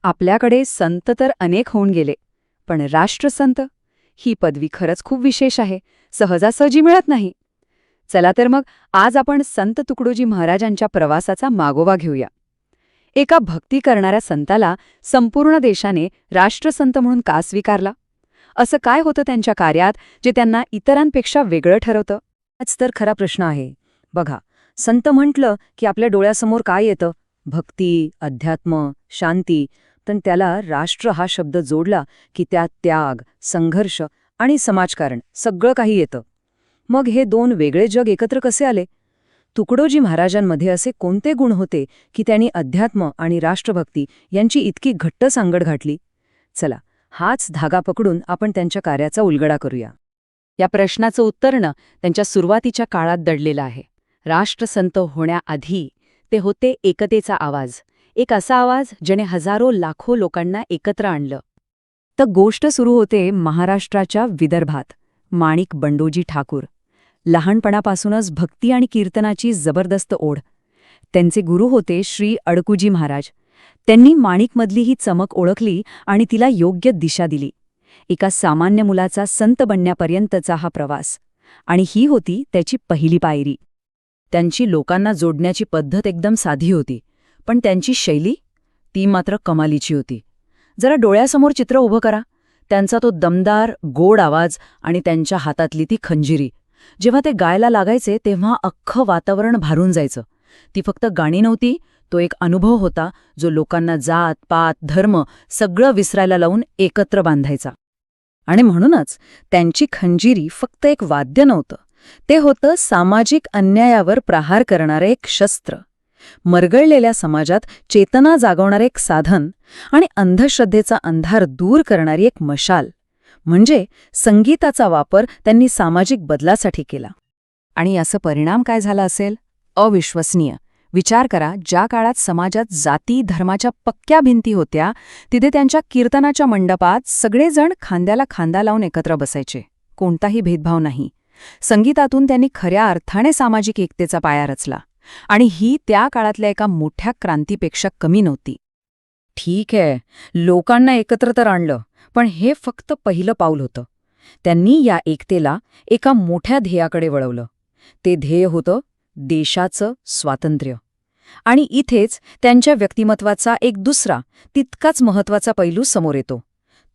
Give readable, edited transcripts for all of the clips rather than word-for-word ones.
आपल्याकडे संत तर अनेक होऊन गेले, पण राष्ट्रसंत ही पदवी खरंच खूप विशेष आहे, सहजासहजी मिळत नाही. चला तर मग आज आपण संत तुकडोजी महाराजांच्या प्रवासाचा मागोवा घेऊया. एका भक्ती करणाऱ्या संताला संपूर्ण देशाने राष्ट्रसंत म्हणून का स्वीकारला? असं काय होतं त्यांच्या कार्यात जे त्यांना इतरांपेक्षा वेगळं ठरवतं? हाच तर खरा प्रश्न आहे. बघा, संत म्हटलं की आपल्या डोळ्यासमोर काय येतं? भक्ती, अध्यात्म, शांती. पण त्याला राष्ट्र हा शब्द जोडला की त्यात त्याग, संघर्ष आणि समाजकारण सगळं काही येतं. मग हे दोन वेगळे जग एकत्र कसे आले? तुकडोजी महाराजांमध्ये असे कोणते गुण होते की त्यांनी अध्यात्म आणि राष्ट्रभक्ती यांची इतकी घट्ट सांगड घातली? चला, हाच धागा पकडून आपण त्यांच्या कार्याचा उलगडा करूया. या प्रश्नाचं उत्तरणं त्यांच्या सुरुवातीच्या काळात दडलेलं आहे. राष्ट्रसंत होण्याआधी ते होते एकतेचा आवाज, एक असा आवाज ज्याने हजारो लाखो लोकांना एकत्र आणलं. तर गोष्ट सुरू होते महाराष्ट्राच्या विदर्भात. माणिक बंडोजी ठाकूर, लहानपणापासूनच भक्ती आणि कीर्तनाची जबरदस्त ओढ. त्यांचे गुरु होते श्री अडकुजी महाराज. त्यांनी माणिकमधली ही चमक ओळखली आणि तिला योग्य दिशा दिली. एका सामान्य मुलाचा संत बनण्यापर्यंतचा हा प्रवास, आणि ही होती त्याची पहिली पायरी. त्यांची लोकांना जोडण्याची पद्धत एकदम साधी होती, पण त्यांची शैली ती मात्र कमालीची होती. जरा डोळ्यासमोर चित्र उभं करा. त्यांचा तो दमदार, गोड आवाज आणि त्यांच्या हातातली ती खंजिरी. जेव्हा ते गायला लागायचे तेव्हा अख्खं वातावरण भारून जायचं. ती फक्त गाणी नव्हती, तो एक अनुभव होता जो लोकांना जात, पात, धर्म सगळं विसरायला लावून एकत्र बांधायचा. आणि म्हणूनच त्यांची खंजिरी फक्त एक वाद्य नव्हतं, ते होतं सामाजिक अन्यायावर प्रहार करणारे एक शस्त्र, मरगळलेल्या समाजात चेतना जागवणारे एक साधन आणि अंधश्रद्धेचा अंधार दूर करणारी एक मशाल. म्हणजे संगीताचा वापर त्यांनी सामाजिक बदलासाठी केला. आणि असं परिणाम काय झाला असेल? अविश्वसनीय. विचार करा, ज्या काळात समाजात जाती धर्माच्या पक्क्या भिंती होत्या, तिथे त्यांच्या कीर्तनाच्या मंडपात सगळेजण खांद्याला खांदा लावून एकत्र बसायचे. कोणताही भेदभाव नाही. संगीतातून त्यांनी खऱ्या अर्थाने सामाजिक एकतेचा पाया रचला. आणि ही त्या काळातल्या एका मोठ्या क्रांतीपेक्षा कमी नव्हती. ठीक आहे, लोकांना एकत्र तर आणलं, पण हे फक्त पहिलं पाऊल होतं. त्यांनी या एकतेला एका मोठ्या ध्येयाकडे वळवलं. ते ध्येय होतं देशाचं स्वातंत्र्य. आणि इथेच त्यांच्या व्यक्तिमत्वाचा एक दुसरा, तितकाच महत्त्वाचा पैलू समोर येतो.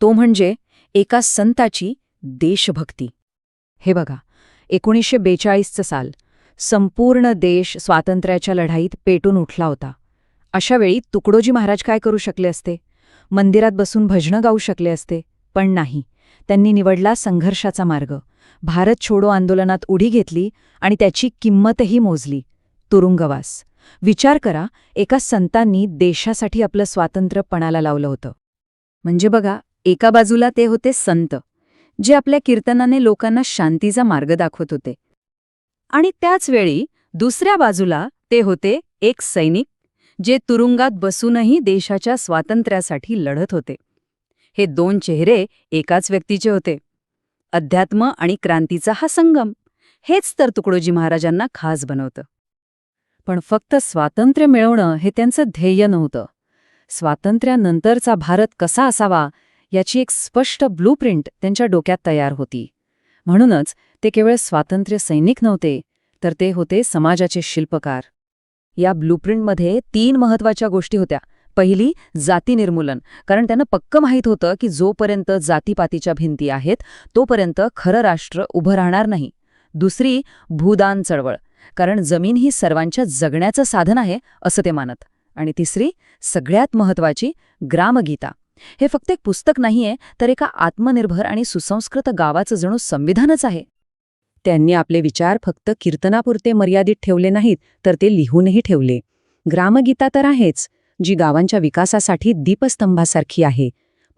तो म्हणजे एका संताची देशभक्ती. हे बघा, 1942चं साल. संपूर्ण देश स्वातंत्र्याच्या लढाईत पेटून उठला होता. अशावेळी तुकडोजी महाराज काय करू शकले असते? मंदिरात बसून भजनं गाऊ शकले असते, पण नाही. त्यांनी निवडला संघर्षाचा मार्ग. भारत छोडो आंदोलनात उडी घेतली आणि त्याची किंमतही मोजली, तुरुंगवास. विचार करा, एका संतांनी देशासाठी आपलं स्वातंत्र्य पणाला लावलं होतं. म्हणजे बघा, एका बाजूला ते होते संत, जे आपल्या कीर्तनाने लोकांना शांतीचा मार्ग दाखवत होते. आणि त्याच वेळी दुसऱ्या बाजूला ते होते एक सैनिक, जे तुरुंगात बसूनही देशाच्या स्वातंत्र्यासाठी लढत होते. हे दोन चेहरे एकाच व्यक्तीचे होते. अध्यात्म आणि क्रांतीचा हा संगम, हेच तर तुकडोजी महाराजांना खास बनवतं. पण फक्त स्वातंत्र्य मिळवणं हे त्यांचं ध्येय नव्हतं. स्वातंत्र्यानंतरचा भारत कसा असावा याची एक स्पष्ट ब्लूप्रिंट त्यांच्या डोक्यात तयार होती. म्हणूनच ते केवळ स्वातंत्र्य सैनिक नव्हते, तर ते होते समाजाचे शिल्पकार. या ब्लूप्रिंटमध्ये 3 महत्त्वाच्या गोष्टी होत्या. पहिली, जाती निर्मूलन, कारण त्यांना पक्क माहीत होतं की जोपर्यंत जातीपातीच्या भिंती आहेत तोपर्यंत खरं राष्ट्र उभं राहणार नाही. दुसरी, भूदान चळवळ, कारण जमीन ही सर्वांच्या जगण्याचं साधन आहे असं ते मानत. आणि तिसरी, सगळ्यात महत्त्वाची, ग्रामगीता. हे फक्त एक पुस्तक नाहीये, तर एका आत्मनिर्भर आणि सुसंस्कृत गावाचं जणू संविधानच आहे. त्यांनी आपले विचार फक्त कीर्तनापुरते मर्यादित ठेवले नाहीत, तर ते लिहूनही ठेवले. ग्रामगीता तर आहेच, जी गावांच्या विकासासाठी दीपस्तंभासारखी आहे,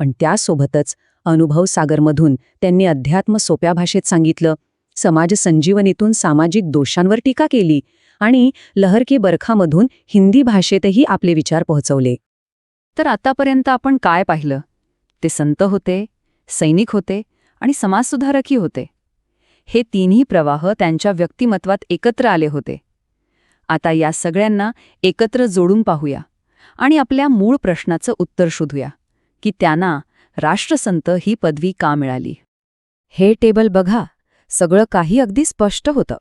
पण त्यासोबतच अनुभव सागरमधून त्यांनी अध्यात्म सोप्या भाषेत सांगितलं, समाज संजीवनीतून सामाजिक दोषांवर टीका केली आणि लहर की बरखामधून हिंदी भाषेतही आपले विचार पोहोचवले. तर आतापर्यंत आपण काय पाहिलं? ते संत होते, सैनिक होते आणि समाजसुधारकही होते. हे तिन्ही प्रवाह त्यांच्या व्यक्तिमत्वात एकत्र आले होते. आता या सगळ्यांना एकत्र जोडून पाहूया आणि आपल्या मूळ प्रश्नाचं उत्तर शोधूया की त्यांना राष्ट्रसंत ही पदवी का मिळाली. हे टेबल बघा, सगळं काही अगदी स्पष्ट होतं.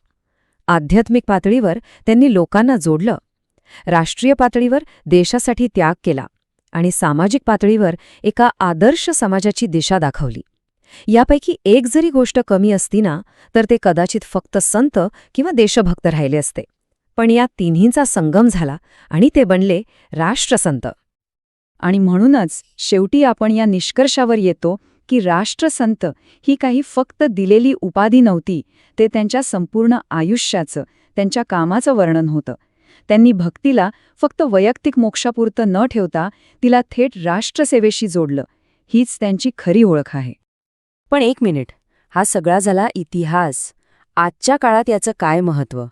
आध्यात्मिक पातळीवर त्यांनी लोकांना जोडलं, राष्ट्रीय पातळीवर देशासाठी त्याग केला आणि सामाजिक पातळीवर एका आदर्श समाजाची दिशा दाखवली. यापैकी एक जरी गोष्ट कमी असती ना, तर ते कदाचित फक्त संत किंवा देशभक्त राहिले असते. पण या तिन्हींचा संगम झाला आणि ते बनले राष्ट्रसंत. आणि म्हणूनच शेवटी आपण या निष्कर्षावर येतो की राष्ट्रसंत ही काही फक्त दिलेली उपाधी नव्हती, ते त्यांच्या संपूर्ण आयुष्याचं, त्यांच्या कामाचं वर्णन होतं. त्यांनी भक्तीला फक्त वैयक्तिक मोक्षापुरतं न ठेवता तिला थेट राष्ट्रसेवेशी जोडलं. हीच त्यांची खरी ओळख आहे. पण एक मिनिट, हा सगळा झाला इतिहास. आजच्या काळात याचं काय महत्त्व?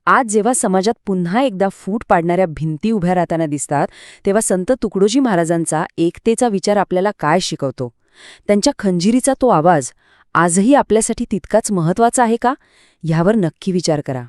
आज जेव्हा समाजात पुन्हा एकदा फूट पाडणाऱ्या भिंती उभ्या राहताना दिसतात, तेव्हा संत तुकडोजी महाराजांचा एकतेचा विचार आपल्याला काय शिकवतो? त्यांच्या खंजिरीचा तो आवाज आजही आपल्यासाठी तितकाच महत्त्वाचा आहे का? ह्यावर नक्की विचार करा.